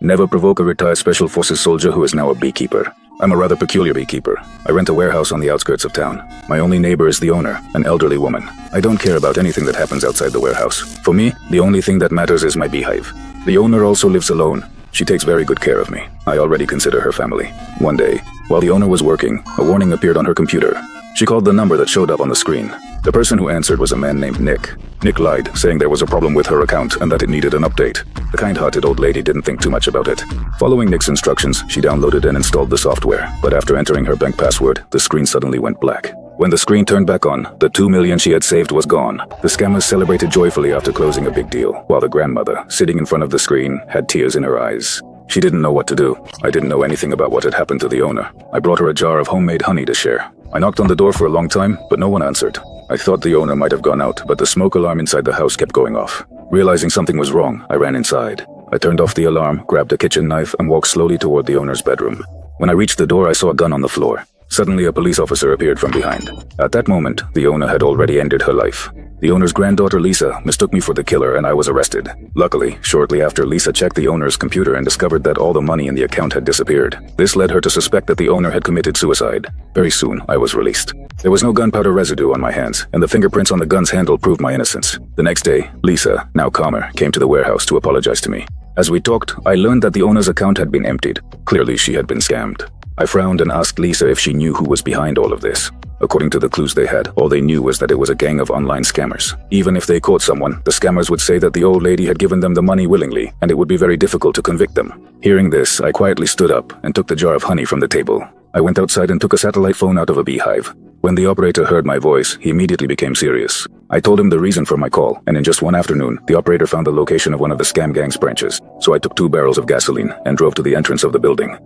Never provoke a retired Special Forces soldier who is now a beekeeper. I'm a rather peculiar beekeeper. I rent a warehouse on the outskirts of town. My only neighbor is the owner, an elderly woman. I don't care about anything that happens outside the warehouse. For me, the only thing that matters is my beehive. The owner also lives alone. She takes very good care of me. I already consider her family. One day, while the owner was working, a warning appeared on her computer. She called the number that showed up on the screen. The person who answered was a man named Nick. Nick lied, saying there was a problem with her account and that it needed an update. The kind-hearted old lady didn't think too much about it. Following Nick's instructions, she downloaded and installed the software, but after entering her bank password, the screen suddenly went black. When the screen turned back on, the $2 million she had saved was gone. The scammers celebrated joyfully after closing a big deal, while the grandmother, sitting in front of the screen, had tears in her eyes. She didn't know what to do. I didn't know anything about what had happened to the owner. I brought her a jar of homemade honey to share. I knocked on the door for a long time, but no one answered. I thought the owner might have gone out, but the smoke alarm inside the house kept going off. Realizing something was wrong, I ran inside. I turned off the alarm, grabbed a kitchen knife, and walked slowly toward the owner's bedroom. When I reached the door, I saw a gun on the floor. Suddenly, a police officer appeared from behind. At that moment, the owner had already ended her life. The owner's granddaughter, Lisa, mistook me for the killer and I was arrested. Luckily, shortly after, Lisa checked the owner's computer and discovered that all the money in the account had disappeared. This led her to suspect that the owner had committed suicide. Very soon, I was released. There was no gunpowder residue on my hands, and the fingerprints on the gun's handle proved my innocence. The next day, Lisa, now calmer, came to the warehouse to apologize to me. As we talked, I learned that the owner's account had been emptied. Clearly, she had been scammed. I frowned and asked Lisa if she knew who was behind all of this. According to the clues they had, all they knew was that it was a gang of online scammers. Even if they caught someone, the scammers would say that the old lady had given them the money willingly, and it would be very difficult to convict them. Hearing this, I quietly stood up and took the jar of honey from the table. I went outside and took a satellite phone out of a beehive. When the operator heard my voice, he immediately became serious. I told him the reason for my call, and in just one afternoon, the operator found the location of one of the scam gang's branches. So I took 2 barrels of gasoline and drove to the entrance of the building.